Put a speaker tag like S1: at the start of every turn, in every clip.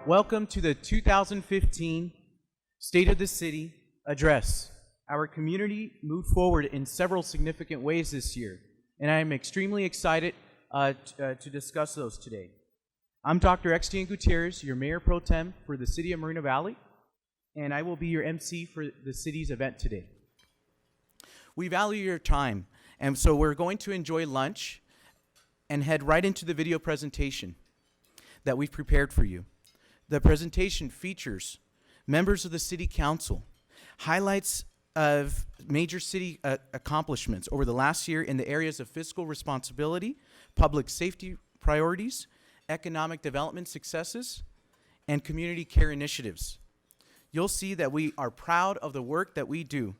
S1: Welcome to the 2015 State of the City Address. Our community moved forward in several significant ways this year, and I am extremely excited to discuss those today. I'm Dr. Extian Gutierrez, your Mayor Pro Tem for the City of Moreno Valley, and I will be your MC for the city's event today. We value your time, and so we're going to enjoy lunch and head right into the video presentation that we've prepared for you. The presentation features members of the City Council, highlights of major city accomplishments over the last year in the areas of fiscal responsibility, public safety priorities, economic development successes, and community care initiatives. You'll see that we are proud of the work that we do.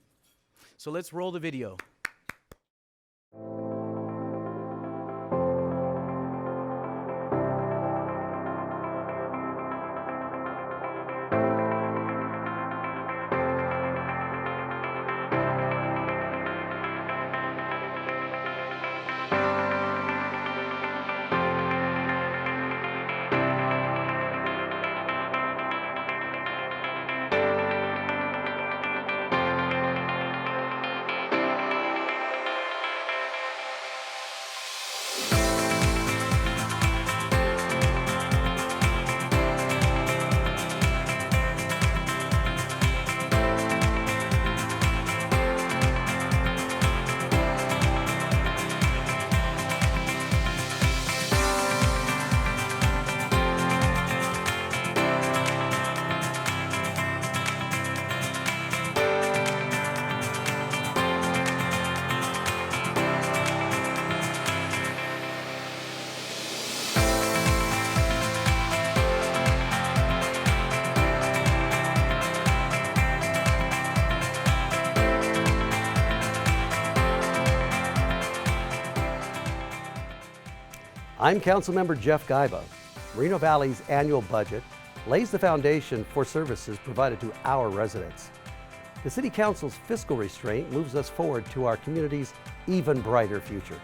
S1: So let's roll the video.
S2: I'm Councilmember Jeff Gaiba. Moreno Valley's annual budget lays the foundation for services provided to our residents. The City Council's fiscal restraint moves us forward to our community's even brighter future.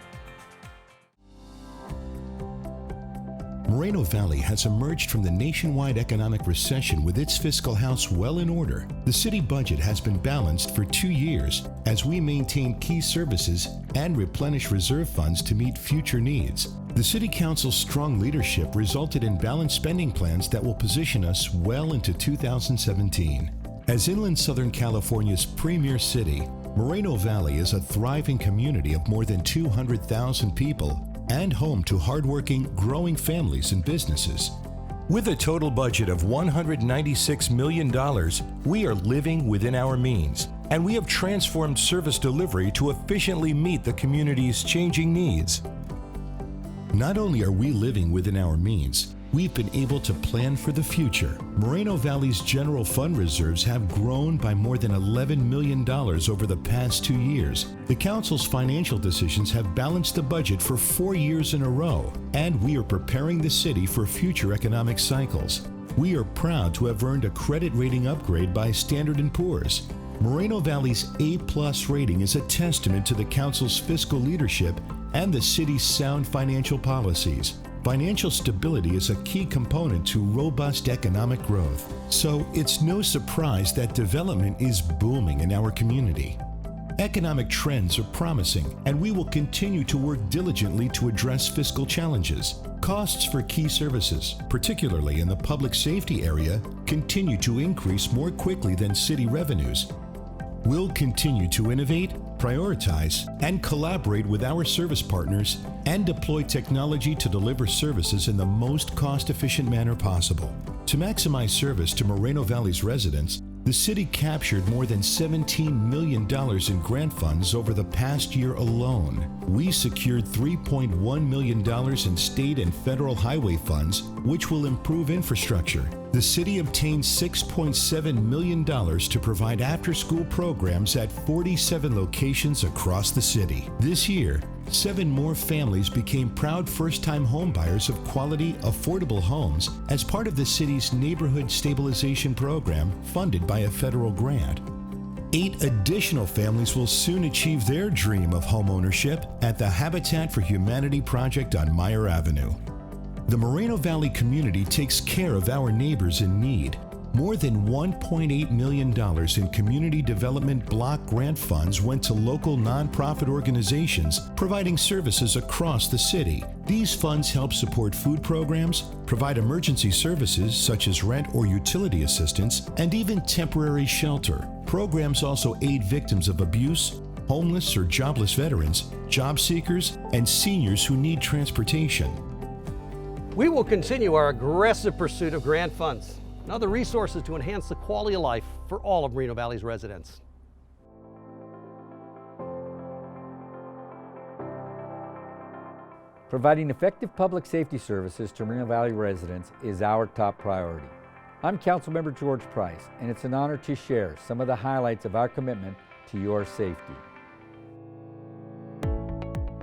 S3: Moreno Valley has emerged from the nationwide economic recession with its fiscal house well in order. The city budget has been balanced for 2 years as we maintain key services and replenish reserve funds to meet future needs. The City Council's strong leadership resulted in balanced spending plans that will position us well into 2017. As inland Southern California's premier city, Moreno Valley is a thriving community of more than 200,000 people and home to hardworking, growing families and businesses. With a total budget of $196 million, we are living within our means, and we have transformed service delivery to efficiently meet the community's changing needs. Not only are we living within our means, we've been able to plan for the future. Moreno Valley's general fund reserves have grown by more than $11 million over the past 2 years. The Council's financial decisions have balanced the budget for 4 years in a row, and we are preparing the city for future economic cycles. We are proud to have earned a credit rating upgrade by Standard & Poor's. Moreno Valley's A+ rating is a testament to the Council's fiscal leadership and the city's sound financial policies. Financial stability is a key component to robust economic growth, so it's no surprise that development is booming in our community. Economic trends are promising, and we will continue to work diligently to address fiscal challenges. Costs for key services, particularly in the public safety area, continue to increase more quickly than city revenues. We'll continue to innovate, prioritize, and collaborate with our service partners and deploy technology to deliver services in the most cost-efficient manner possible. To maximize service to Moreno Valley's residents, the city captured more than $17 million in grant funds over the past year alone. We secured $3.1 million in state and federal highway funds, which will improve infrastructure. The city obtained $6.7 million to provide after-school programs at 47 locations across the city. This year, 7 more families became proud first-time homebuyers of quality, affordable homes as part of the city's Neighborhood Stabilization Program funded by a federal grant. 8 additional families will soon achieve their dream of homeownership at the Habitat for Humanity project on Meyer Avenue. The Moreno Valley community takes care of our neighbors in need. More than $1.8 million in community development block grant funds went to local nonprofit organizations providing services across the city. These funds help support food programs, provide emergency services such as rent or utility assistance, and even temporary shelter. Programs also aid victims of abuse, homeless or jobless veterans, job seekers, and seniors who need transportation.
S2: We will continue our aggressive pursuit of grant funds and other resources to enhance the quality of life for all of Moreno Valley's residents.
S4: Providing effective public safety services to Moreno Valley residents is our top priority. I'm Councilmember George Price, and it's an honor to share some of the highlights of our commitment to your safety.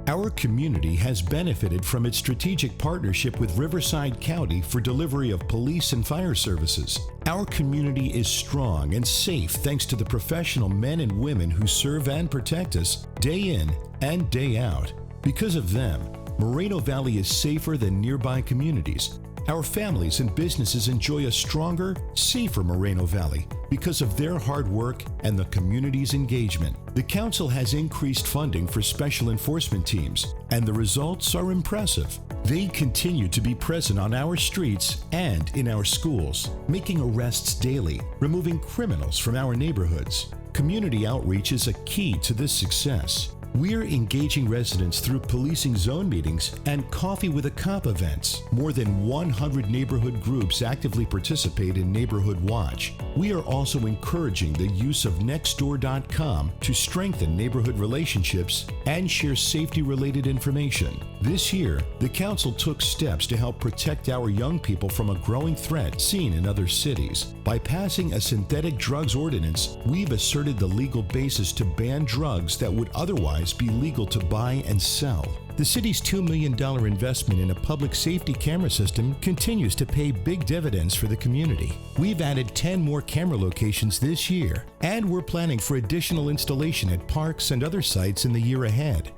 S3: Our community has benefited from its strategic partnership with Riverside County for delivery of police and fire services. Our community is strong and safe thanks to the professional men and women who serve and protect us day in and day out. Because of them, Moreno Valley is safer than nearby communities. Our families and businesses enjoy a stronger, safer Moreno Valley because of their hard work and the community's engagement. The Council has increased funding for special enforcement teams, and the results are impressive. They continue to be present on our streets and in our schools, making arrests daily, removing criminals from our neighborhoods. Community outreach is a key to this success. We're engaging residents through policing zone meetings and Coffee with a Cop events. More than 100 neighborhood groups actively participate in Neighborhood Watch. We are also encouraging the use of Nextdoor.com to strengthen neighborhood relationships and share safety-related information. This year, the Council took steps to help protect our young people from a growing threat seen in other cities. By passing a synthetic drugs ordinance, we've asserted the legal basis to ban drugs that would otherwise be legal to buy and sell. The city's $2 million investment in a public safety camera system continues to pay big dividends for the community. We've added 10 more camera locations this year, and we're planning for additional installation at parks and other sites in the year ahead.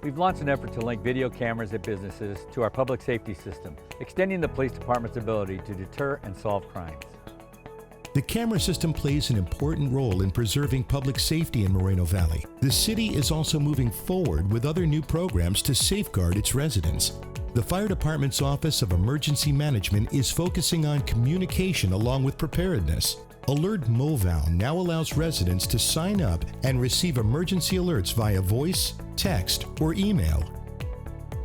S4: We've launched an effort to link video cameras at businesses to our public safety system, extending the police department's ability to deter and solve crimes.
S3: The camera system plays an important role in preserving public safety in Moreno Valley. The city is also moving forward with other new programs to safeguard its residents. The Fire Department's Office of Emergency Management is focusing on communication along with preparedness. Alert MoVal now allows residents to sign up and receive emergency alerts via voice, text, or email.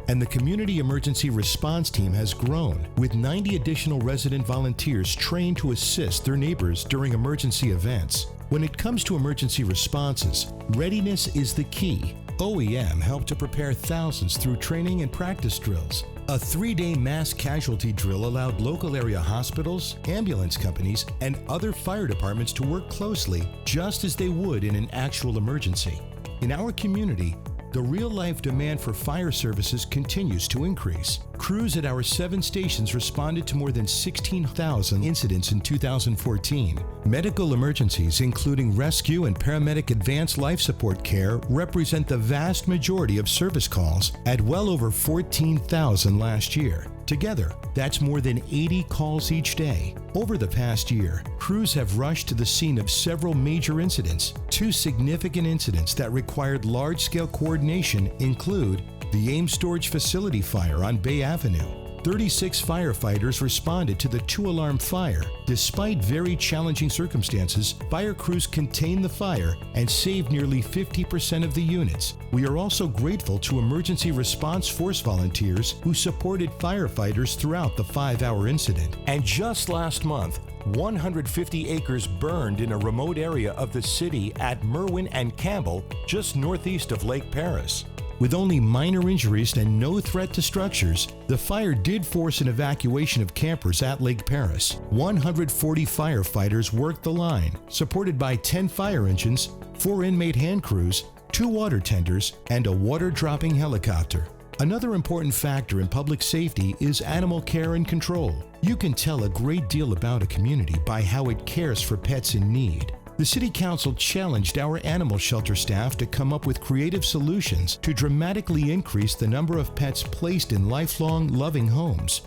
S3: And the Community Emergency Response Team has grown, with 90 additional resident volunteers trained to assist their neighbors during emergency events. When it comes to emergency responses, readiness is the key. OEM helped to prepare thousands through training and practice drills. A 3-day mass casualty drill allowed local area hospitals, ambulance companies, and other fire departments to work closely, just as they would in an actual emergency. In our community, the real-life demand for fire services continues to increase. Crews at our 7 stations responded to more than 16,000 incidents in 2014. Medical emergencies, including rescue and paramedic advanced life support care, represent the vast majority of service calls at well over 14,000 last year. Together, that's more than 80 calls each day. Over the past year, crews have rushed to the scene of several major incidents. 2 significant incidents that required large-scale coordination include the Ames Storage Facility fire on Bay Avenue. 36 firefighters responded to the 2-alarm fire. Despite very challenging circumstances, fire crews contained the fire and saved nearly 50% of the units. We are also grateful to emergency response force volunteers who supported firefighters throughout the 5-hour incident. And just last month, 150 acres burned in a remote area of the city at Merwin and Campbell, just northeast of Lake Paris. With only minor injuries and no threat to structures, the fire did force an evacuation of campers at Lake Paris. 140 firefighters worked the line, supported by 10 fire engines, 4 inmate hand crews, 2 water tenders, and a water-dropping helicopter. Another important factor in public safety is animal care and control. You can tell a great deal about a community by how it cares for pets in need. the City Council challenged our animal shelter staff to come up with creative solutions to dramatically increase the number of pets placed in lifelong, loving homes.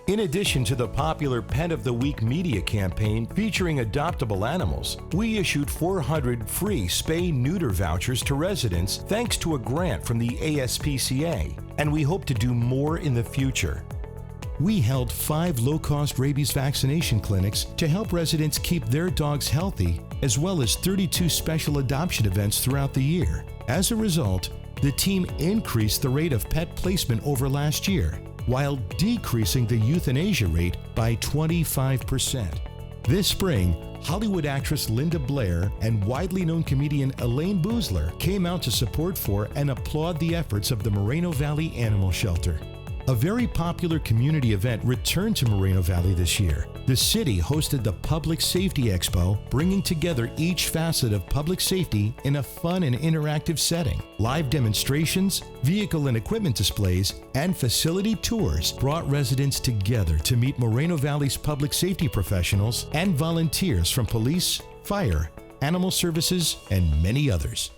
S3: In addition to the popular Pet of the Week media campaign featuring adoptable animals, we issued 400 free spay-neuter vouchers to residents thanks to a grant from the ASPCA, and we hope to do more in the future. We held 5 low-cost rabies vaccination clinics to help residents keep their dogs healthy, as well as 32 special adoption events throughout the year. As a result, the team increased the rate of pet placement over last year, while decreasing the euthanasia rate by 25%. This spring, Hollywood actress Linda Blair and widely known comedian Elaine Boozler came out to support for and applaud the efforts of the Moreno Valley Animal Shelter. A very popular community event returned to Moreno Valley this year. The city hosted the Public Safety Expo, bringing together each facet of public safety in a fun and interactive setting. Live demonstrations, vehicle and equipment displays, and facility tours brought residents together to meet Moreno Valley's public safety professionals and volunteers from police, fire, animal services, and many others.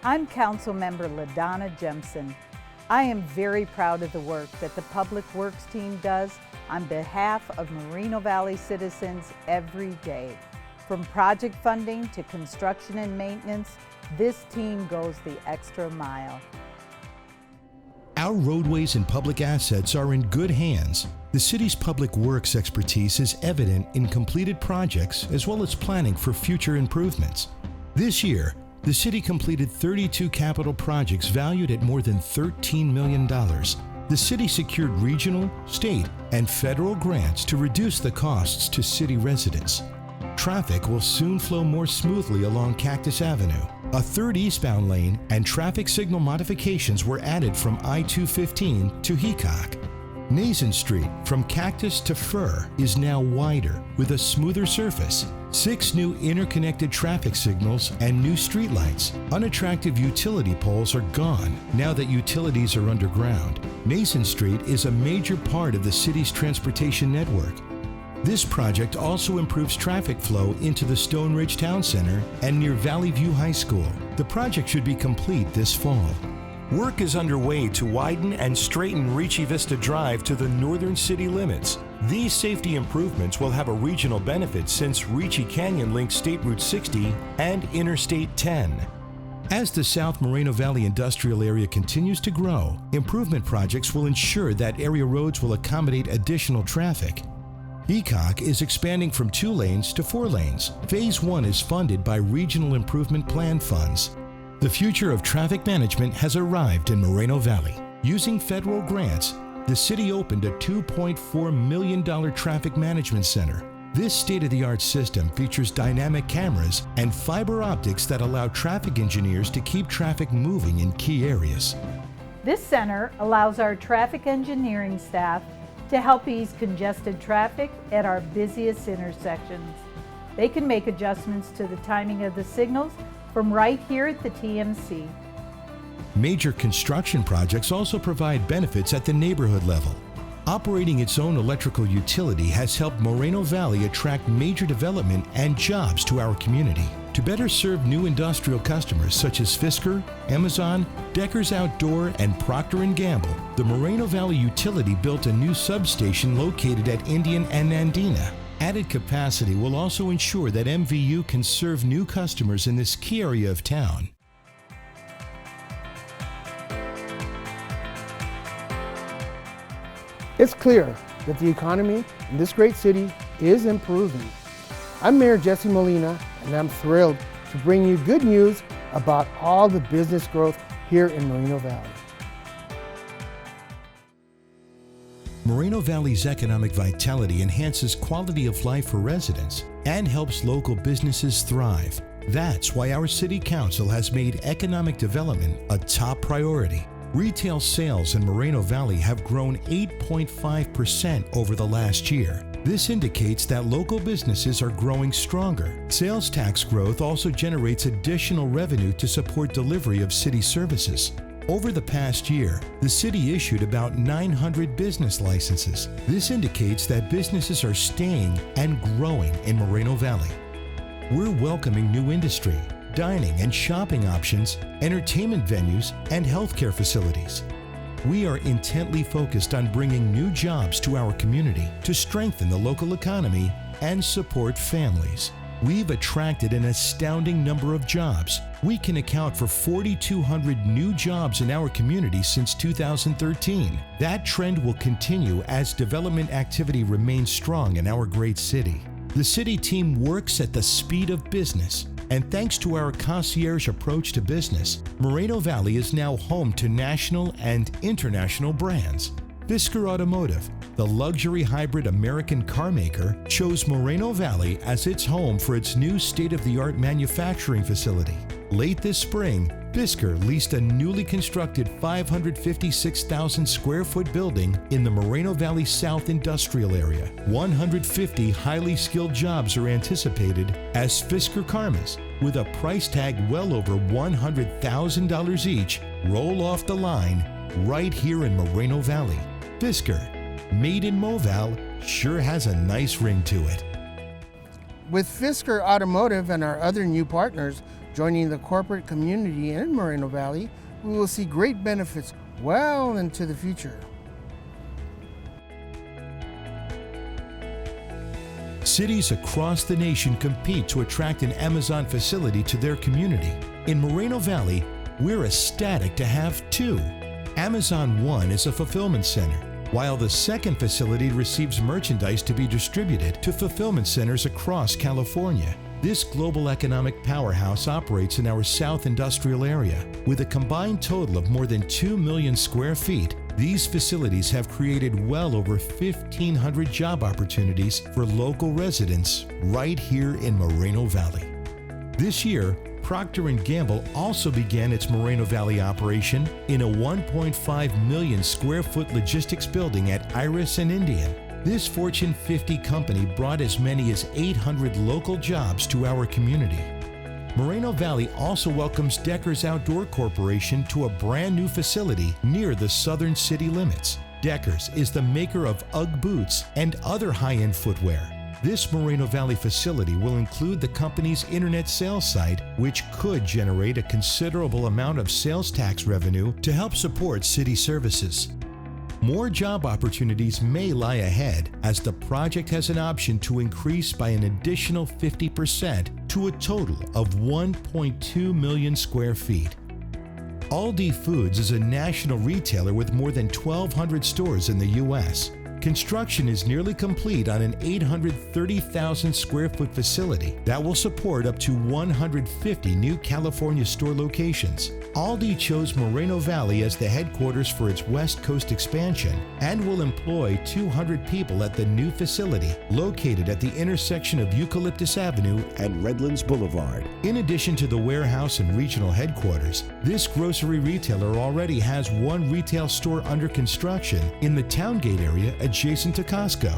S5: I'm Councilmember LaDonna Jemson. I am very proud of the work that the Public Works team does on behalf of Moreno Valley citizens every day. From project funding to construction and maintenance, this team goes the extra mile.
S3: Our roadways and public assets are in good hands. The city's public works expertise is evident in completed projects as well as planning for future improvements. This year, the city completed 32 capital projects valued at more than $13 million. The city secured regional, state, and federal grants to reduce the costs to city residents. Traffic will soon flow more smoothly along Cactus Avenue. A third eastbound lane and traffic signal modifications were added from I-215 to Heacock. Nason Street from Cactus to Fir is now wider with a smoother surface. 6 new interconnected traffic signals and new streetlights. Unattractive utility poles are gone now that utilities are underground. Nason Street is a major part of the city's transportation network. This project also improves traffic flow into the Stone Ridge Town Center and near Valley View High School. The project should be complete this fall. Work is underway to widen and straighten Ricci Vista Drive to the northern city limits. These safety improvements will have a regional benefit since Ricci Canyon links State Route 60 and Interstate 10. As the South Moreno Valley industrial area continues to grow, improvement projects will ensure that area roads will accommodate additional traffic. Heacock is expanding from 2 lanes to 4 lanes. Phase 1 is funded by Regional Improvement Plan funds. The future of traffic management has arrived in Moreno Valley. Using federal grants, the city opened a $2.4 million traffic management center. This state-of-the-art system features dynamic cameras and fiber optics that allow traffic engineers to keep traffic moving in key areas.
S5: This center allows our traffic engineering staff to help ease congested traffic at our busiest intersections. They can make adjustments to the timing of the signals from right here at the TMC.
S3: Major construction projects also provide benefits at the neighborhood level. Operating its own electrical utility has helped Moreno Valley attract major development and jobs to our community. To better serve new industrial customers such as Fiscal, Amazon, Decker's Outdoor, and Procter & Gamble, the Moreno Valley utility built a new substation located at Indian and Nandina. Added capacity will also ensure that MVU can serve new customers in this key area of town.
S6: It's clear that the economy in this great city is improving. I'm Mayor Jesse Molina, and I'm thrilled to bring you good news about all the business growth here in Moreno Valley.
S3: Moreno Valley's economic vitality enhances quality of life for residents and helps local businesses thrive. That's why our City Council has made economic development a top priority. Retail sales in Moreno Valley have grown 8.5% over the last year. This indicates that local businesses are growing stronger. Sales tax growth also generates additional revenue to support delivery of city services. Over the past year, the city issued about 900 business licenses. This indicates that businesses are staying and growing in Moreno Valley. We're welcoming new industry, dining and shopping options, entertainment venues, and healthcare facilities. We are intently focused on bringing new jobs to our community to strengthen the local economy and support families. We've attracted an astounding number of jobs. We can account for 4,200 new jobs in our community since 2013. That trend will continue as development activity remains strong in our great city. The city team works at the speed of business, and thanks to our concierge approach to business, Moreno Valley is now home to national and international brands. Fiscal Automotive, the luxury hybrid American car maker, chose Moreno Valley as its home for its new state-of-the-art manufacturing facility. Late this spring, Fiscal leased a newly constructed 556,000 square foot building in the Moreno Valley South industrial area. 150 highly skilled jobs are anticipated as Fiscal Karmas, with a price tag well over $100,000 each, roll off the line right here in Moreno Valley. Fiscal, made in Moval, sure has a nice ring to it.
S6: With Fiscal Automotive and our other new partners joining the corporate community in Moreno Valley, we will see great benefits well into the future.
S3: Cities across the nation compete to attract an Amazon facility to their community. In Moreno Valley, we're ecstatic to have two. Amazon One is a fulfillment center, while the second facility receives merchandise to be distributed to fulfillment centers across California. This global economic powerhouse operates in our South industrial area. With a combined total of more than 2 million square feet, these facilities have created well over 1,500 job opportunities for local residents right here in Moreno Valley. This year, Procter & Gamble also began its Moreno Valley operation in a 1.5 million square foot logistics building at Iris and Indian. This Fortune 50 company brought as many as 800 local jobs to our community. Moreno Valley also welcomes Deckers Outdoor Corporation to a brand new facility near the southern city limits. Deckers is the maker of UGG boots and other high-end footwear. This Moreno Valley facility will include the company's internet sales site, which could generate a considerable amount of sales tax revenue to help support city services. More job opportunities may lie ahead as the project has an option to increase by an additional 50% to a total of 1.2 million square feet. Aldi Foods is a national retailer with more than 1,200 stores in the U.S. Construction is nearly complete on an 830,000 square foot facility that will support up to 150 new California store locations. Aldi chose Moreno Valley as the headquarters for its West Coast expansion and will employ 200 people at the new facility located at the intersection of Eucalyptus Avenue and Redlands Boulevard. In addition to the warehouse and regional headquarters, this grocery retailer already has one retail store under construction in the Towngate area adjacent to Costco.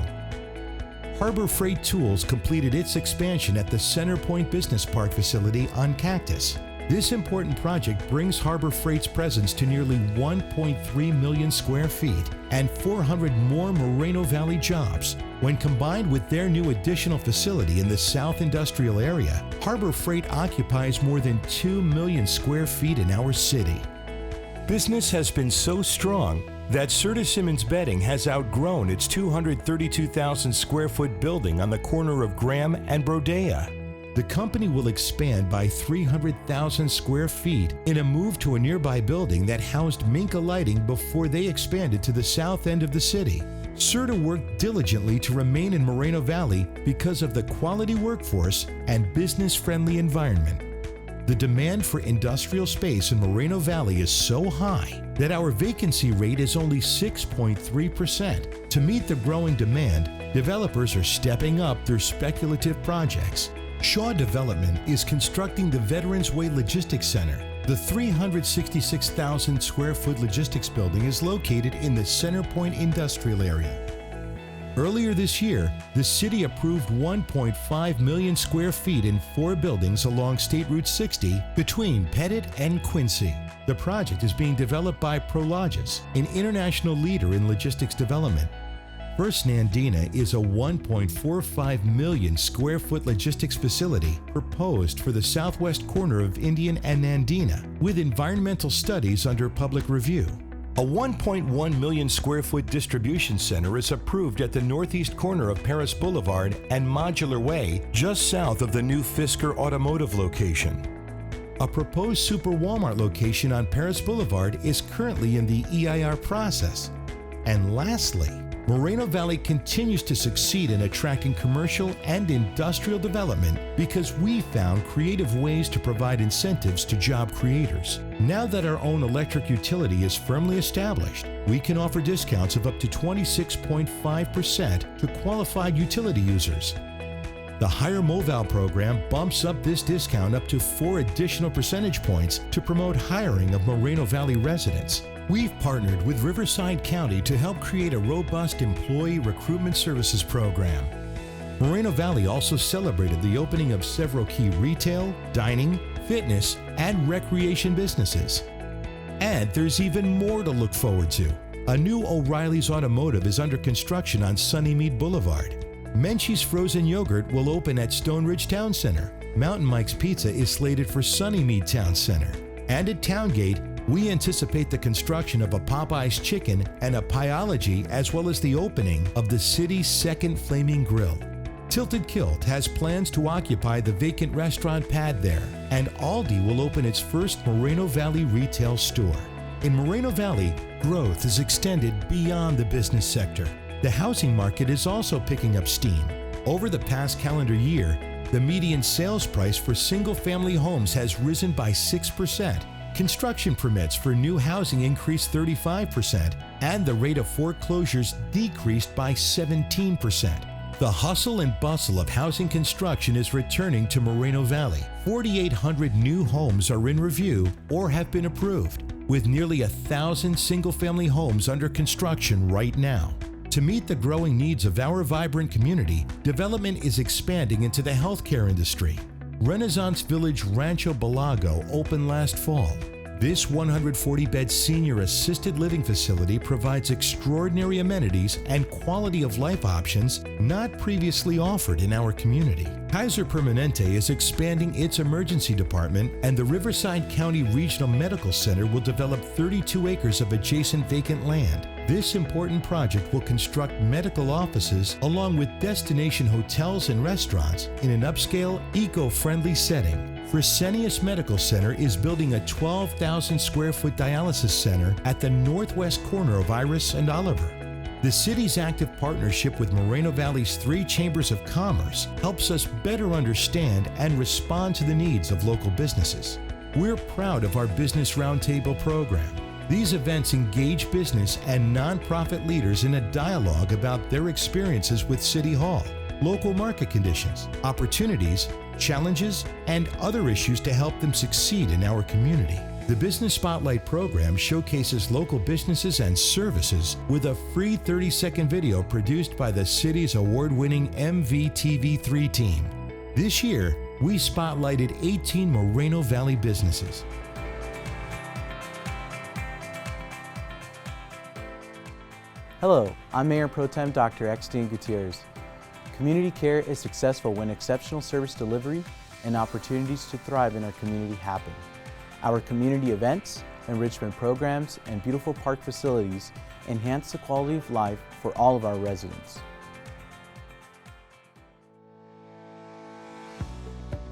S3: Harbor Freight Tools completed its expansion at the Center Point Business Park facility on Cactus. This important project brings Harbor Freight's presence to nearly 1.3 million square feet and 400 more Moreno Valley jobs. When combined with their new additional facility in the South Industrial area, Harbor Freight occupies more than 2 million square feet in our city. Business has been so strong that Serta Simmons Bedding has outgrown its 232,000 square foot building on the corner of Graham and Brodea. The company will expand by 300,000 square feet in a move to a nearby building that housed Minka Lighting before they expanded to the south end of the city. Serta worked diligently to remain in Moreno Valley because of the quality workforce and business-friendly environment. The demand for industrial space in Moreno Valley is so high that our vacancy rate is only 6.3%. To meet the growing demand, developers are stepping up their speculative projects. Shaw Development is constructing the Veterans Way Logistics Center. The 366,000 square foot logistics building is located in the Center Point industrial area. Earlier this year, the city approved 1.5 million square feet in 4 buildings along State Route 60 between Pettit and Quincy. The project is being developed by Prologis, an international leader in logistics development. First Nandina is a 1.45 million square foot logistics facility proposed for the southwest corner of Indian and Nandina, with environmental studies under public review. A 1.1 million square foot distribution center is approved at the northeast corner of Paris Boulevard and Modular Way, just south of the new Fiscal automotive location. A proposed Super Walmart location on Paris Boulevard is currently in the EIR process. And lastly, Moreno Valley continues to succeed in attracting commercial and industrial development because we found creative ways to provide incentives to job creators. Now that our own electric utility is firmly established, we can offer discounts of up to 26.5% to qualified utility users. The Higher Moval program bumps up this discount up to 4 additional percentage points to promote hiring of Moreno Valley residents. We've partnered with Riverside County to help create a robust employee recruitment services program. Moreno Valley also celebrated the opening of several key retail, dining, fitness, and recreation businesses. And there's even more to look forward to. A new O'Reilly's Automotive is under construction on Sunnymead Boulevard. Menchie's Frozen Yogurt will open at Stone Ridge Town Center. Mountain Mike's Pizza is slated for Sunnymead Town Center. And at Towngate, we anticipate the construction of a Popeye's Chicken and a Pieology, as well as the opening of the city's second Flaming Grill. Tilted Kilt has plans to occupy the vacant restaurant pad there, and Aldi will open its first Moreno Valley retail store. In Moreno Valley, growth is extended beyond the business sector. The housing market is also picking up steam. Over the past calendar year, the median sales price for single-family homes has risen by 6%. Construction permits for new housing increased 35%, and the rate of foreclosures decreased by 17%. The hustle and bustle of housing construction is returning to Moreno Valley. 4,800 new homes are in review or have been approved, with nearly 1,000 single-family homes under construction right now. To meet the growing needs of our vibrant community, development is expanding into the healthcare industry. Renaissance Village Rancho Balago opened last fall. This 140-bed senior assisted living facility provides extraordinary amenities and quality of life options not previously offered in our community. Kaiser Permanente is expanding its emergency department, and the Riverside County Regional Medical Center will develop 32 acres of adjacent vacant land. This important project will construct medical offices along with destination hotels and restaurants in an upscale, eco-friendly setting. Fresenius Medical Center is building a 12,000 square foot dialysis center at the northwest corner of Iris and Oliver. The city's active partnership with Moreno Valley's 3 chambers of commerce helps us better understand and respond to the needs of local businesses. We're proud of our Business Roundtable program. These events engage business and nonprofit leaders in a dialogue about their experiences with City Hall, local market conditions, opportunities, challenges, and other issues to help them succeed in our community. The Business Spotlight program showcases local businesses and services with a free 30-second video produced by the city's award-winning MVTV3 team. This year, we spotlighted 18 Moreno Valley businesses.
S1: Hello, I'm Mayor Pro Tem Dr. Extian Gutierrez. Community care is successful when exceptional service delivery and opportunities to thrive in our community happen. Our community events, enrichment programs, and beautiful park facilities enhance the quality of life for all of our residents.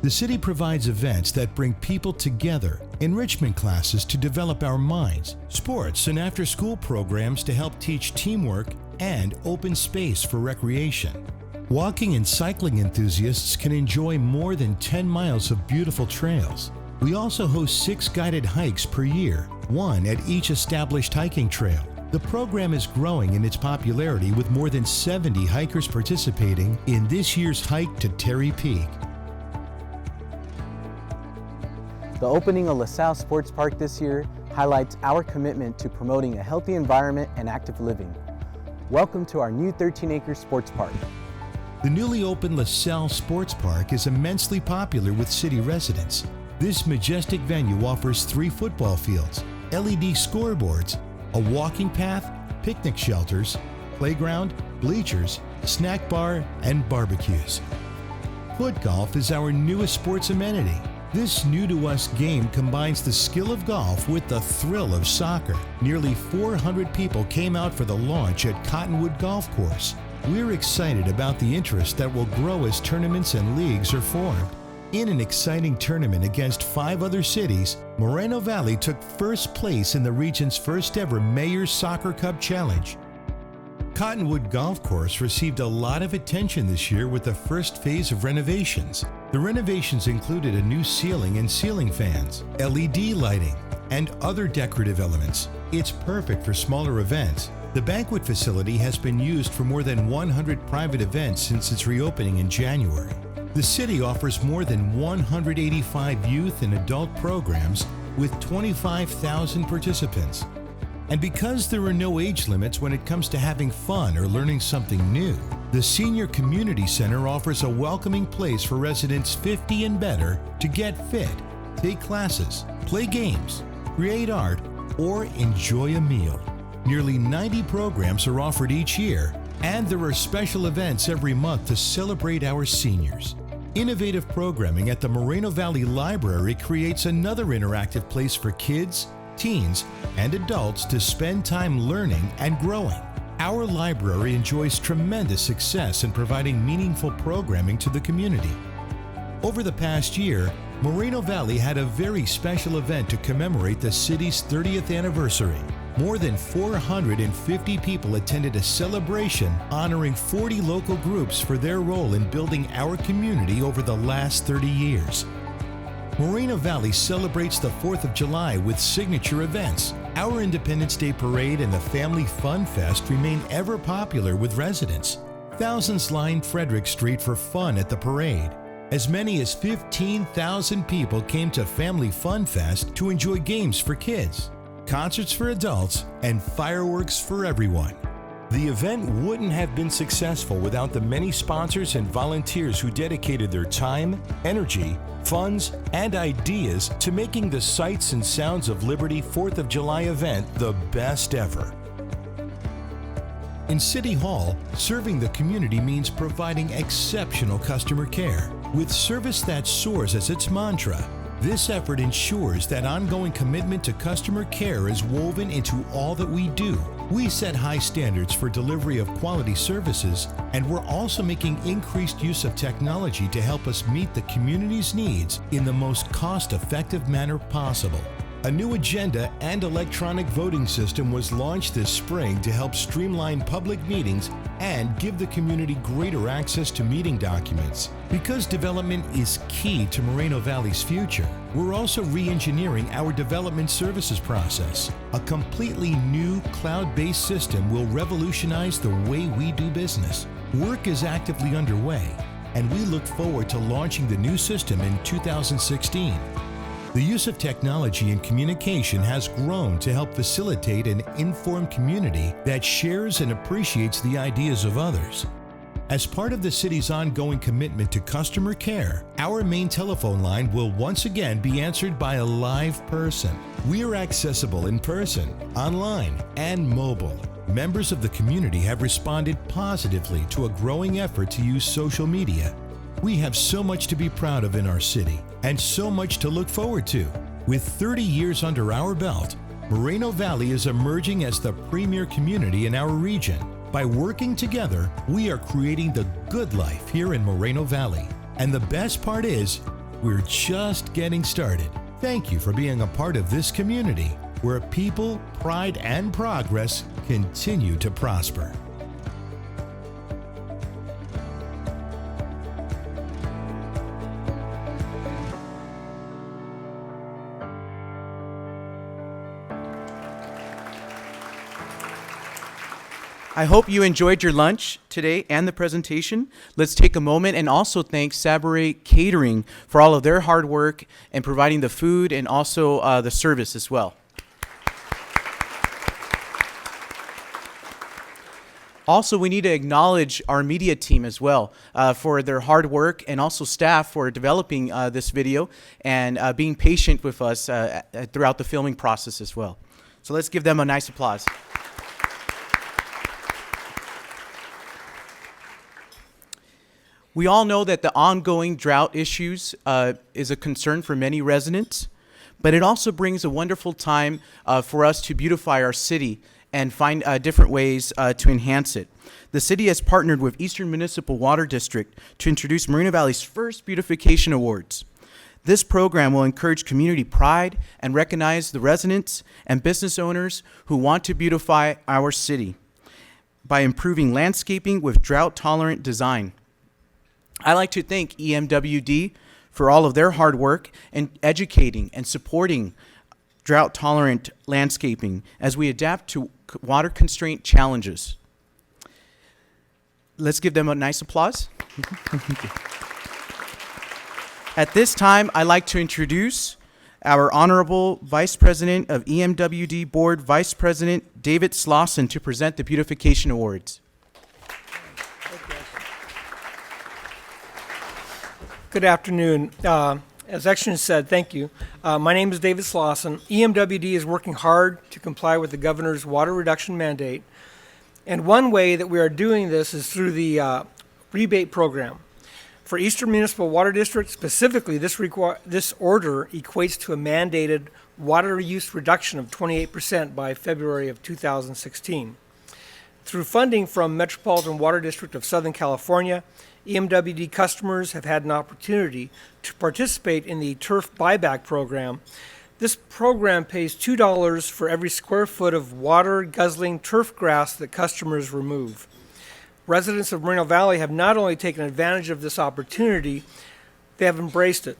S3: The city provides events that bring people together, enrichment classes to develop our minds, sports and after-school programs to help teach teamwork, and open space for recreation. Walking and cycling enthusiasts can enjoy more than 10 miles of beautiful trails. We also host 6 guided hikes per year, 1 at each established hiking trail. The program is growing in its popularity with more than 70 hikers participating in this year's hike to Terry Peak.
S1: The opening of LaSalle Sports Park this year highlights our commitment to promoting a healthy environment and active living. Welcome to our new 13-acre sports park.
S3: The newly opened LaSalle Sports Park is immensely popular with city residents. This majestic venue offers 3 football fields, LED scoreboards, a walking path, picnic shelters, playground, bleachers, snack bar, and barbecues. Foot golf is our newest sports amenity. This new-to-us game combines the skill of golf with the thrill of soccer. Nearly 400 people came out for the launch at Cottonwood Golf Course. We're excited about the interest that will grow as tournaments and leagues are formed. In an exciting tournament against 5 other cities, Moreno Valley took first place in the region's first ever Mayor's Soccer Cup Challenge. Cottonwood Golf Course received a lot of attention this year with the first phase of renovations. The renovations included a new ceiling and ceiling fans, LED lighting, and other decorative elements. It's perfect for smaller events. The banquet facility has been used for more than 100 private events since its reopening in January. The city offers more than 185 youth and adult programs with 25,000 participants. And because there are no age limits when it comes to having fun or learning something new, the Senior Community Center offers a welcoming place for residents 50 and better to get fit, take classes, play games, create art, or enjoy a meal. Nearly 90 programs are offered each year, and there are special events every month to celebrate our seniors. Innovative programming at the Moreno Valley Library creates another interactive place for kids, teens, and adults to spend time learning and growing. Our library enjoys tremendous success in providing meaningful programming to the community. Over the past year, Moreno Valley had a very special event to commemorate the city's 30th anniversary. More than 450 people attended a celebration honoring 40 local groups for their role in building our community over the last 30 years. Moreno Valley celebrates the 4th of July with signature events. Our Independence Day Parade and the Family Fun Fest remain ever popular with residents. Thousands lined Frederick Street for fun at the parade. As many as 15,000 people came to Family Fun Fest to enjoy games for kids, concerts for adults, and fireworks for everyone. The event wouldn't have been successful without the many sponsors and volunteers who dedicated their time, energy, funds, and ideas to making the Sights and Sounds of Liberty 4th of July event the best ever. In City Hall, serving the community means providing exceptional customer care. With service that soars as its mantra, this effort ensures that ongoing commitment to customer care is woven into all that we do. We set high standards for delivery of quality services, and we're also making increased use of technology to help us meet the community's needs in the most cost-effective manner possible. A new agenda and electronic voting system was launched this spring to help streamline public meetings and give the community greater access to meeting documents. Because development is key to Moreno Valley's future, we're also re-engineering our development services process. A completely new cloud-based system will revolutionize the way we do business. Work is actively underway, and we look forward to launching the new system in 2016. The use of technology in communication has grown to help facilitate an informed community that shares and appreciates the ideas of others. As part of the city's ongoing commitment to customer care, our main telephone line will once again be answered by a live person. We are accessible in person, online, and mobile. Members of the community have responded positively to a growing effort to use social media. We have so much to be proud of in our city and so much to look forward to. With 30 years under our belt, Moreno Valley is emerging as the premier community in our region. By working together, we are creating the good life here in Moreno Valley. And the best part is, we're just getting started. Thank you for being a part of this community where people, pride, and progress continue to prosper.
S1: I hope you enjoyed your lunch today and the presentation. Let's take a moment and also thank Sabre Catering for all of their hard work and providing the food and also the service as well. Also, we need to acknowledge our media team as well for their hard work, and also staff for developing this video and being patient with us throughout the filming process as well. So let's give them a nice applause. We all know that the ongoing drought issues is a concern for many residents, but it also brings a wonderful time for us to beautify our city and find different ways to enhance it. The city has partnered with Eastern Municipal Water District to introduce Moreno Valley's first Beautification Awards. This program will encourage community pride and recognize the residents and business owners who want to beautify our city by improving landscaping with drought-tolerant design. I'd like to thank EMWD for all of their hard work in educating and supporting drought-tolerant landscaping as we adapt to water constraint challenges. Let's give them a nice applause. At this time, I'd like to introduce our Honorable Vice President of EMWD Board, Vice President David Slauson, to present the Beautification Awards.
S7: Good afternoon. As Exton said, thank you. My name is David Slauson. EMWD is working hard to comply with the governor's water reduction mandate. And one way that we are doing this is through the rebate program. For Eastern Municipal Water District specifically, this order equates to a mandated water use reduction of 28% by February of 2016. Through funding from Metropolitan Water District of Southern California, EMWD customers have had an opportunity to participate in the turf buyback program. This program pays $2 for every square foot of water-guzzling turf grass that customers remove. Residents of Moreno Valley have not only taken advantage of this opportunity, they have embraced it.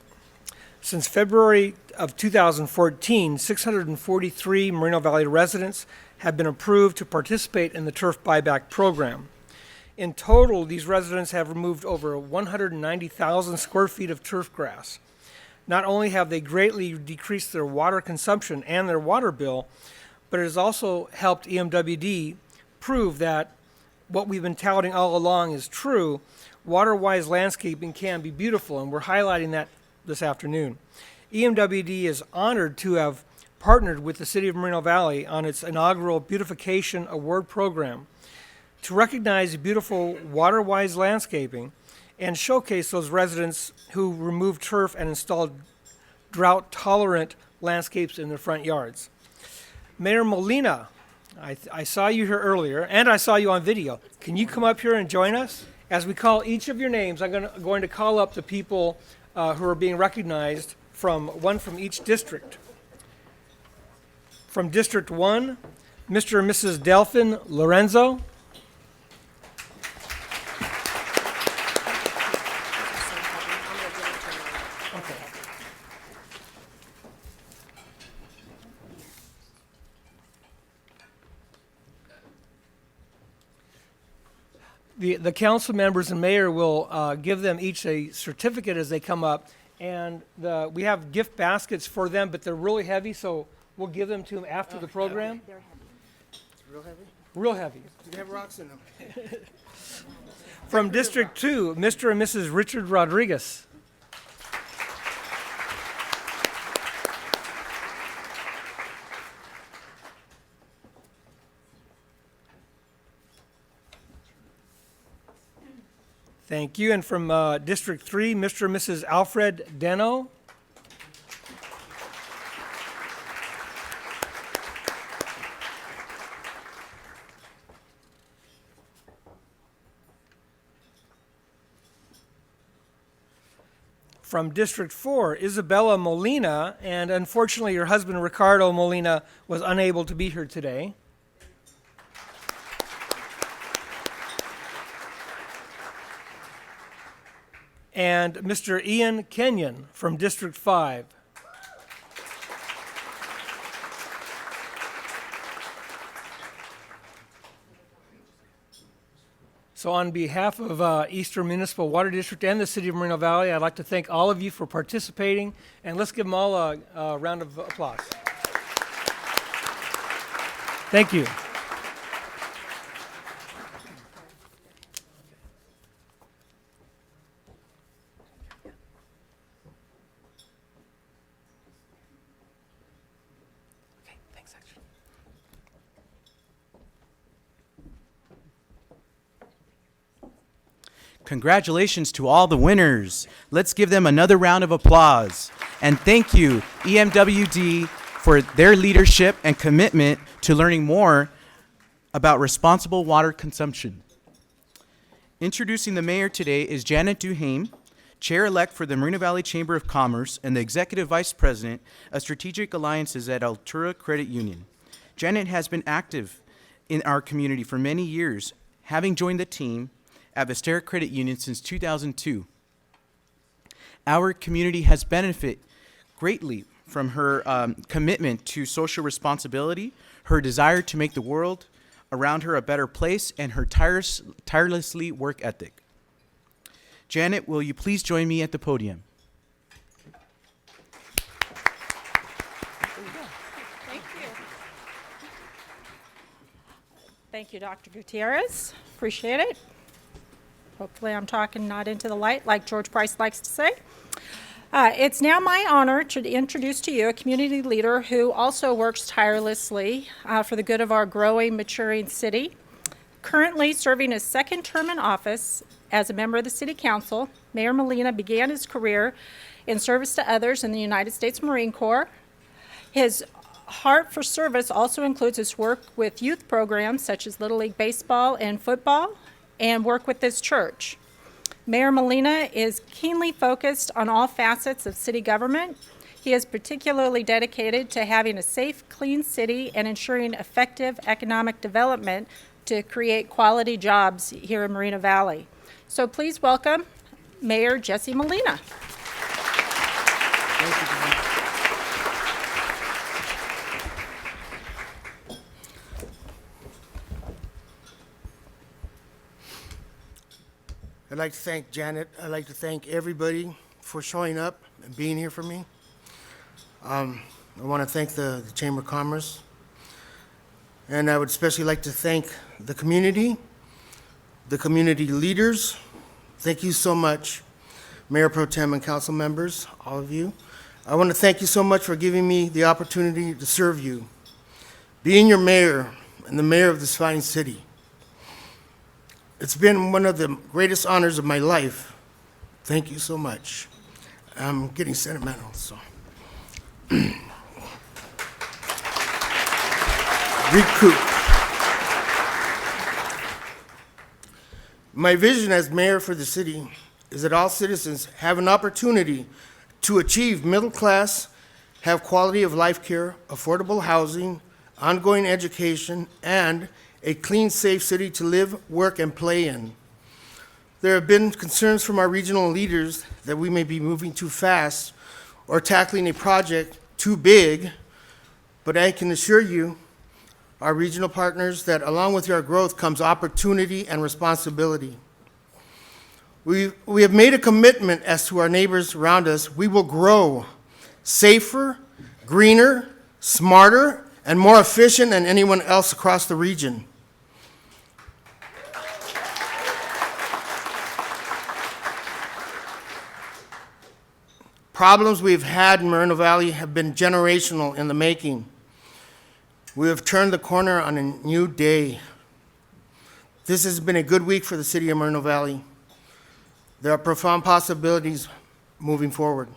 S7: Since February of 2014, 643 Moreno Valley residents have been approved to participate in the turf buyback program. In total, these residents have removed over 190,000 square feet of turf grass. Not only have they greatly decreased their water consumption and their water bill, but it has also helped EMWD prove that what we've been touting all along is true. Water-wise landscaping can be beautiful, and we're highlighting that this afternoon. EMWD is honored to have partnered with the City of Moreno Valley on its inaugural Beautification Award program to recognize beautiful water-wise landscaping and showcase those residents who removed turf and installed drought-tolerant landscapes in their front yards. Mayor Molina, I saw you here earlier, and I saw you on video. Can you come up here and join us? As we call each of your names, I'm going to call up the people who are being recognized, one from each district. From District 1, Mr. and Mrs. Delphin Lorenzo. The council members and mayor will give them each a certificate as they come up, and we have gift baskets for them, but they're really heavy, so we'll give them to them after the program.
S6: They're heavy. Real heavy?
S7: Real heavy.
S6: They have rocks in them.
S7: From District 2, Mr. and Mrs. Richard Rodriguez. Thank you. And from District 3, Mr. and Mrs. Alfred Deno. From District 4, Isabella Molina, and unfortunately your husband Ricardo Molina was unable to be here today. And Mr. Ian Kenyon from District 5. So on behalf of Eastern Municipal Water District and the City of Moreno Valley, I'd like to thank all of you for participating, and let's give them all a round of applause. Thank you.
S1: Congratulations to all the winners. Let's give them another round of applause. And thank you, EMWD, for their leadership and commitment to learning more about responsible water consumption. Introducing the mayor today is Janet Duhame, Chair-elect for the Moreno Valley Chamber of Commerce and the Executive Vice President of Strategic Alliances at Altura Credit Union. Janet has been active in our community for many years, having joined the team at Vistara Credit Union since 2002. Our community has benefited greatly from her commitment to social responsibility, her desire to make the world around her a better place, and her tirelessly work ethic. Janet, will you please join me at the podium?
S8: Thank you. Thank you, Dr. Gutierrez. Appreciate it. Hopefully I'm talking not into the light like George Price likes to say. It's now my honor to introduce to you a community leader who also works tirelessly for the good of our growing, maturing city. Currently serving his second term in office as a member of the City Council, Mayor Molina began his career in service to others in the United States Marine Corps. His heart for service also includes his work with youth programs such as Little League Baseball and football, and work with this church. Mayor Molina is keenly focused on all facets of city government. He is particularly dedicated to having a safe, clean city and ensuring effective economic development to create quality jobs here in Moreno Valley. So please welcome Mayor Jesse Molina.
S6: Thank you, Janet. I'd like to thank Janet. I'd like to thank everybody for showing up and being here for me. I want to thank the Chamber of Commerce. And I would especially like to thank the community leaders. Thank you so much, Mayor Pro Tem and council members, all of you. I want to thank you so much for giving me the opportunity to serve you, being your mayor and the mayor of this fine city. It's been one of the greatest honors of my life. Thank you so much. I'm getting sentimental, so. Recoup. My vision as mayor for the city is that all citizens have an opportunity to achieve middle class, have quality of life care, affordable housing, ongoing education, and a clean, safe city to live, work, and play in. There have been concerns from our regional leaders that we may be moving too fast or tackling a project too big, but I can assure you, our regional partners, that along with our growth comes opportunity and responsibility. We have made a commitment as to our neighbors around us. We will grow safer, greener, smarter, and more efficient than anyone else across the region. Problems we've had in Moreno Valley have been generational in the making. We have turned the corner on a new day. This has been a good week for the city of Moreno Valley. There are profound possibilities moving forward.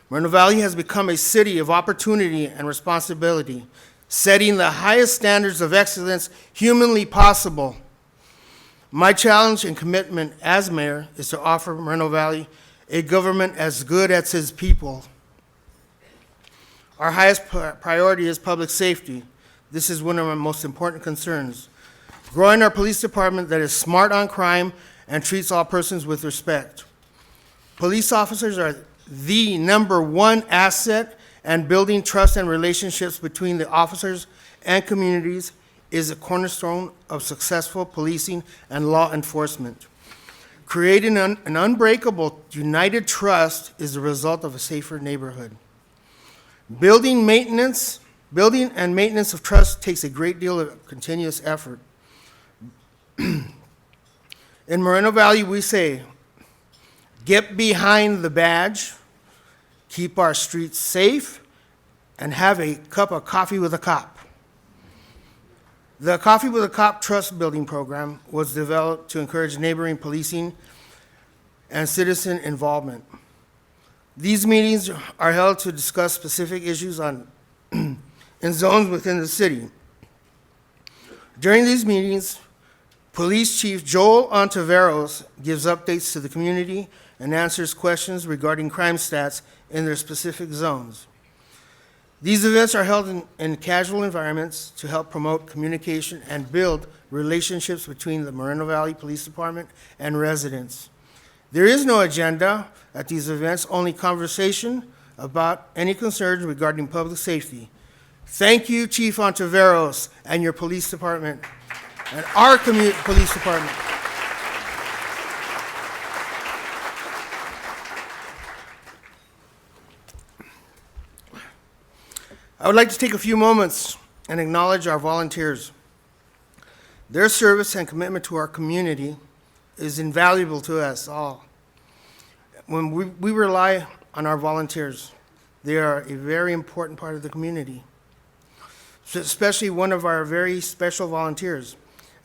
S6: Moreno Valley has become a city of opportunity and responsibility, setting the highest standards of excellence humanly possible. My challenge and commitment as mayor is to offer Moreno Valley a government as good as its people. Our highest priority is public safety. This is one of our most important concerns. Growing our police department that is smart on crime and treats all persons with respect. Police officers are the #1 asset, and building trust and relationships between the officers and communities is a cornerstone of successful policing and law enforcement. Creating an unbreakable, united trust is the result of a safer neighborhood. Building and maintenance of trust takes a great deal of continuous effort. In Moreno Valley, we say, get behind the badge, keep our streets safe, and have a cup of coffee with a cop. The Coffee with a Cop Trust Building Program was developed to encourage neighboring policing and citizen involvement. These meetings are held to discuss specific issues in zones within the city. During these meetings, Police Chief Joel Ontiveros gives updates to the community and answers questions regarding crime stats in their specific zones. These events are held in casual environments to help promote communication and build relationships between the Moreno Valley Police Department and residents. There is no agenda at these events, only conversation about any concerns regarding public safety. Thank you, Chief Ontiveros, and your police department, and our police department. I would like to take a few moments and acknowledge our volunteers. Their service and commitment to our community is invaluable to us all. When we rely on our volunteers, they are a very important part of the community, especially one of our very special volunteers.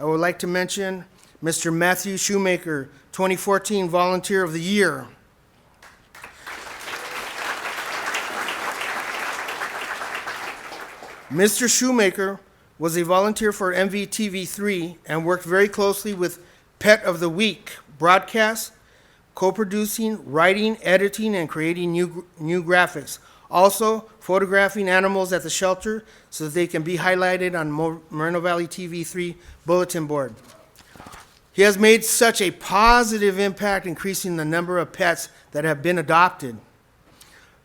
S6: I would like to mention Mr. Matthew Shoemaker, 2014 Volunteer of the Year. Mr. Shoemaker was a volunteer for MVTV3 and worked very closely with Pet of the Week broadcasts, co-producing, writing, editing, and creating new graphics. Also, photographing animals at the shelter so that they can be highlighted on Moreno Valley TV3 bulletin board. He has made such a positive impact, increasing the number of pets that have been adopted.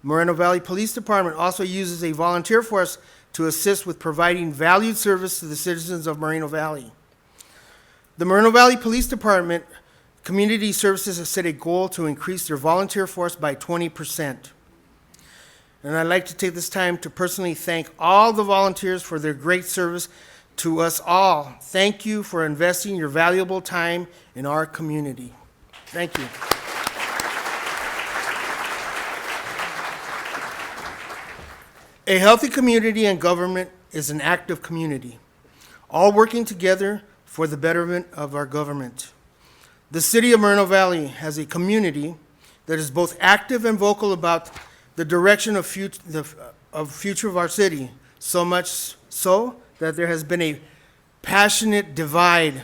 S6: Moreno Valley Police Department also uses a volunteer force to assist with providing valued service to the citizens of Moreno Valley. The Moreno Valley Police Department Community Services has set a goal to increase their volunteer force by 20%. And I'd like to take this time to personally thank all the volunteers for their great service to us all. Thank you for investing your valuable time in our community. Thank you. A healthy community and government is an active community, all working together for the betterment of our government. The city of Moreno Valley has a community that is both active and vocal about the direction of future of our city, so much so that there has been a passionate divide.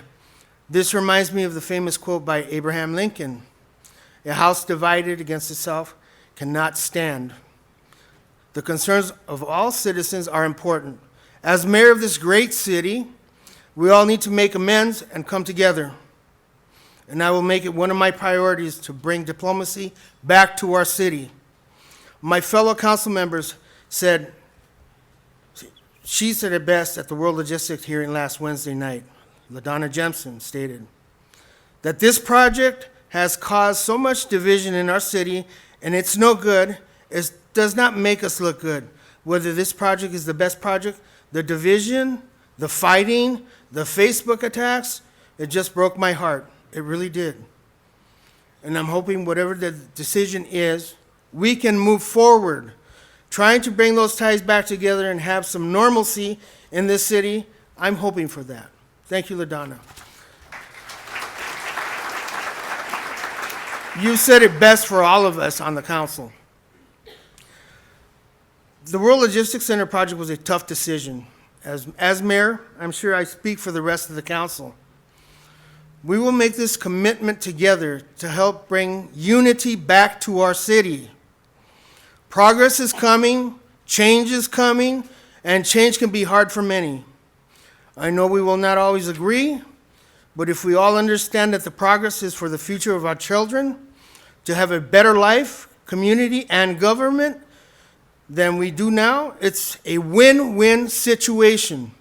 S6: This reminds me of the famous quote by Abraham Lincoln, "A house divided against itself cannot stand." The concerns of all citizens are important. As mayor of this great city, we all need to make amends and come together. And I will make it one of my priorities to bring diplomacy back to our city. My fellow council members said, she said it best at the World Logistics hearing last Wednesday night. LaDonna Jemson stated that this project has caused so much division in our city, and it's no good. It does not make us look good. Whether this project is the best project, the division, the fighting, the Facebook attacks, it just broke my heart. It really did. And I'm hoping whatever the decision is, we can move forward, trying to bring those ties back together and have some normalcy in this city. I'm hoping for that. Thank you, LaDonna. You said it best for all of us on the council. The World Logistics Center project was a tough decision. As mayor, I'm sure I speak for the rest of the council. We will make this commitment together to help bring unity back to our city. Progress is coming, change is coming, and change can be hard for many. I know we will not always agree, but if we all understand that the progress is for the future of our children, to have a better life, community, and government than we do now, it's a win-win situation.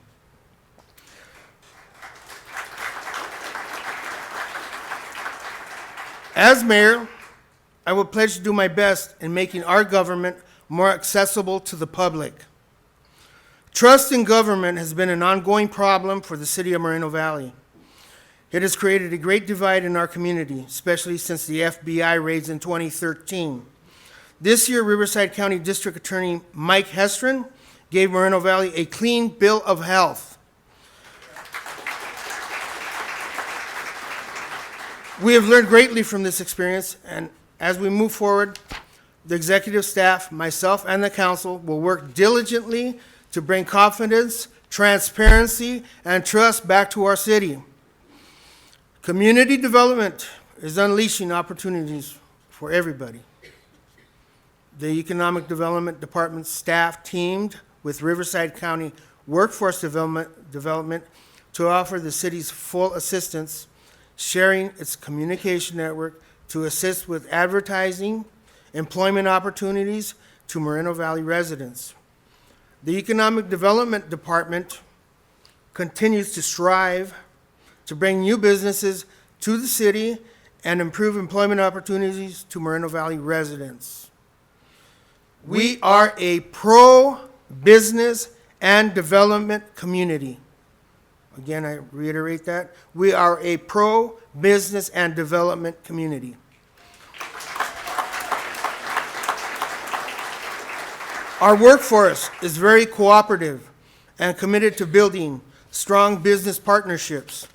S6: As mayor, I will pledge to do my best in making our government more accessible to the public. Trust in government has been an ongoing problem for the city of Moreno Valley. It has created a great divide in our community, especially since the FBI raids in 2013. This year, Riverside County District Attorney Mike Hestron gave Moreno Valley a clean bill of health. We have learned greatly from this experience, and as we move forward, the executive staff, myself, and the council will work diligently to bring confidence, transparency, and trust back to our city. Community development is unleashing opportunities for everybody. The Economic Development Department staff teamed with Riverside County Workforce Development to offer the city's full assistance, sharing its communication network to assist with advertising, employment opportunities to Moreno Valley residents. The Economic Development Department continues to strive to bring new businesses to the city and improve employment opportunities to Moreno Valley residents. We are a pro-business and development community. Again, I reiterate that. We are a pro-business and development community. Our workforce is very cooperative and committed to building strong business partnerships.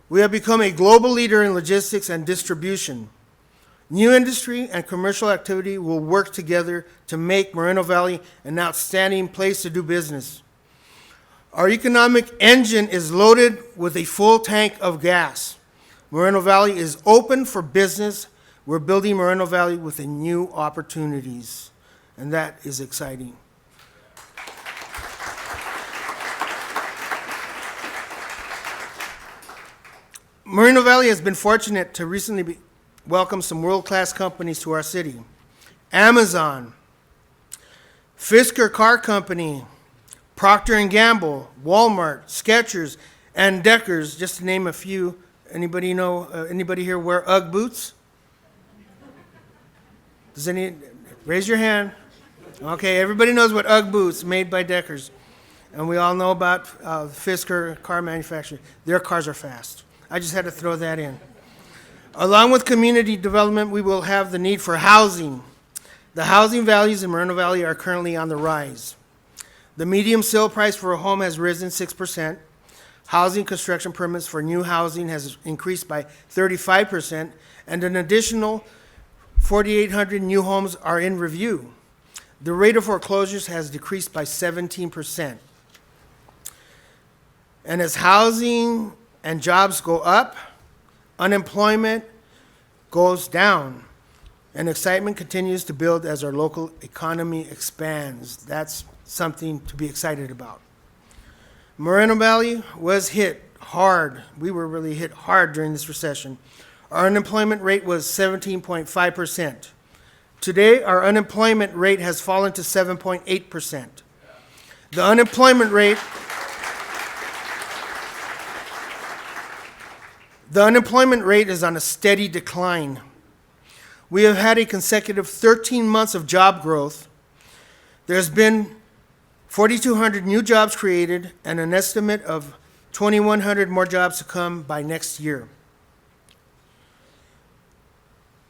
S6: We have become a global leader in logistics and distribution. New industry and commercial activity will work together to make Moreno Valley an outstanding place to do business. Our economic engine is loaded with a full tank of gas. Moreno Valley is open for business. We're building Moreno Valley with new opportunities, and that is exciting. Moreno Valley has been fortunate to recently welcome some world-class companies to our city. Amazon, Fiscal Car Company, Procter & Gamble, Walmart, Skechers, and Deckers, just to name a few. Anybody know, anybody here wear UGG boots? Does any, raise your hand. Okay, everybody knows what UGG boots made by Deckers. And we all know about Fisker car manufacturer. Their cars are fast. I just had to throw that in. Along with community development, we will have the need for housing. The housing values in Moreno Valley are currently on the rise. The median sale price for a home has risen 6%. Housing construction permits for new housing has increased by 35%, and an additional 4,800 new homes are in review. The rate of foreclosures has decreased by 17%. And as housing and jobs go up, unemployment goes down, and excitement continues to build as our local economy expands. That's something to be excited about. Moreno Valley was hit hard. We were really hit hard during this recession. Our unemployment rate was 17.5%. Today, our unemployment rate has fallen to 7.8%. The unemployment rate is on a steady decline. We have had a consecutive 13 months of job growth. There's been 4,200 new jobs created and an estimate of 2,100 more jobs to come by next year.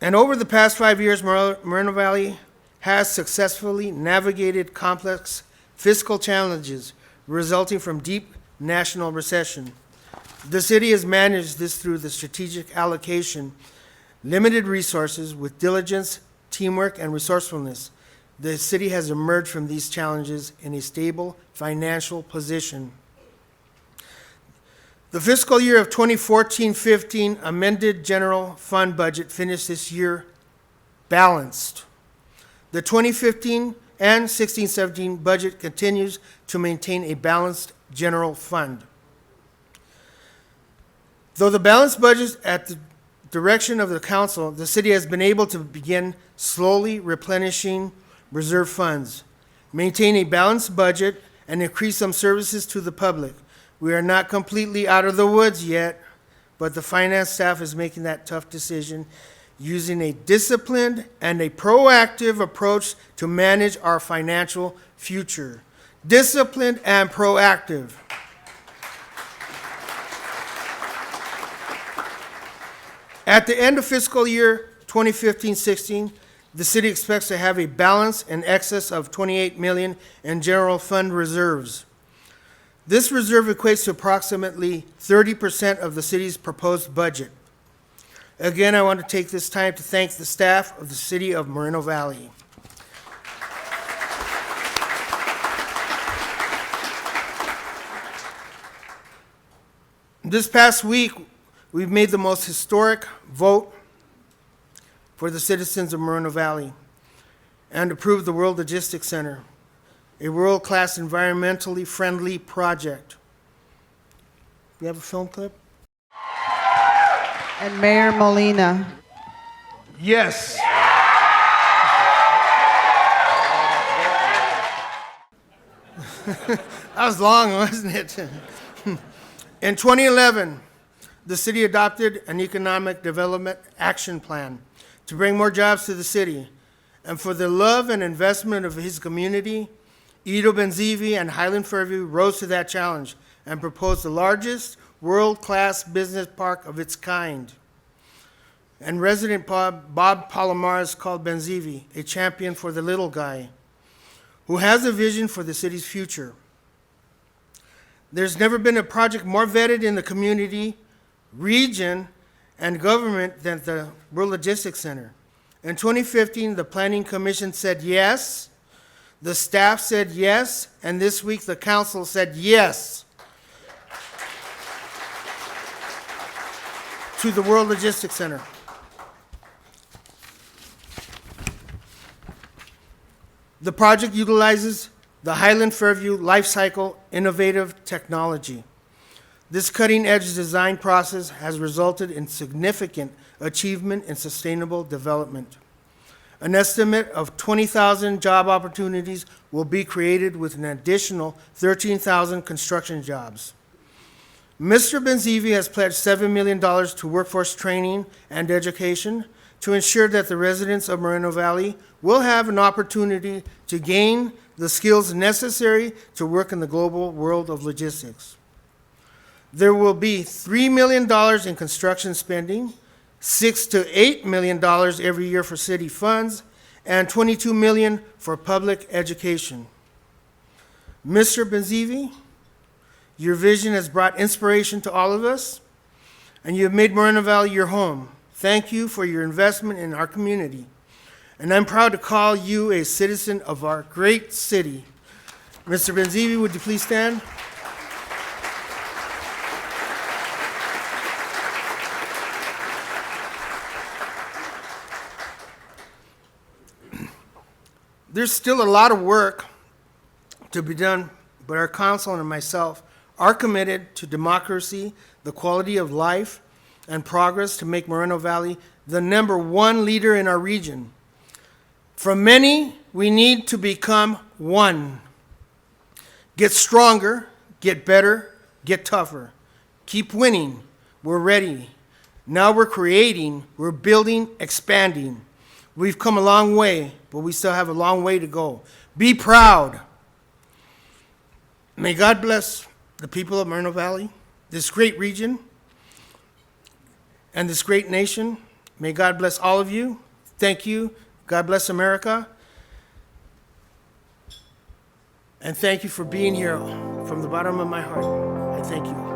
S6: And over the past 5 years, Moreno Valley has successfully navigated complex fiscal challenges resulting from deep national recession. The city has managed this through the strategic allocation, limited resources with diligence, teamwork, and resourcefulness. The city has emerged from these challenges in a stable financial position. The fiscal year of 2014-15 amended general fund budget finished this year balanced. The 2015 and 16-17 budget continues to maintain a balanced general fund. Though the balanced budget at the direction of the council, the city has been able to begin slowly replenishing reserve funds, maintain a balanced budget, and increase some services to the public. We are not completely out of the woods yet, but the finance staff is making that tough decision, using a disciplined and a proactive approach to manage our financial future. Disciplined and proactive. At the end of fiscal year 2015-16, the city expects to have a balance in excess of $28 million in general fund reserves. This reserve equates to approximately 30% of the city's proposed budget. Again, I want to take this time to thank the staff of the City of Moreno Valley. This past week, we've made the most historic vote for the citizens of Moreno Valley and approved the World Logistics Center, a world-class environmentally friendly project. You have a film clip?
S9: And Mayor Molina.
S6: Yes. That was long, wasn't it? In 2011, the city adopted an economic development action plan to bring more jobs to the city. And for the love and investment of his community, Edo Benzivi and Highland Fairview rose to that challenge and proposed the largest world-class business park of its kind. And resident Bob Palomares called Benzivi a champion for the little guy who has a vision for the city's future. There's never been a project more vetted in the community, region, and government than the World Logistics Center. In 2015, the Planning Commission said yes, the staff said yes, and this week the council said yes to the World Logistics Center. The project utilizes the Highland Fairview Life Cycle innovative technology. This cutting-edge design process has resulted in significant achievement in sustainable development. An estimate of 20,000 job opportunities will be created with an additional 13,000 construction jobs. Mr. Benzivi has pledged $7 million to workforce training and education to ensure that the residents of Moreno Valley will have an opportunity to gain the skills necessary to work in the global world of logistics. There will be $3 million in construction spending, $6 to $8 million every year for city funds, and $22 million for public education. Mr. Benzivi, your vision has brought inspiration to all of us, and you have made Moreno Valley your home. Thank you for your investment in our community. And I'm proud to call you a citizen of our great city. Mr. Benzivi, would you please stand? There's still a lot of work to be done, but our council and myself are committed to democracy, the quality of life, and progress to make Moreno Valley the #1 leader in our region. From many, we need to become one. Get stronger, get better, get tougher. Keep winning. We're ready. Now we're creating, we're building, expanding. We've come a long way, but we still have a long way to go. Be proud. May God bless the people of Moreno Valley, this great region, and this great nation. May God bless all of you. Thank you. God bless America. And thank you for being here from the bottom of my heart. I thank you.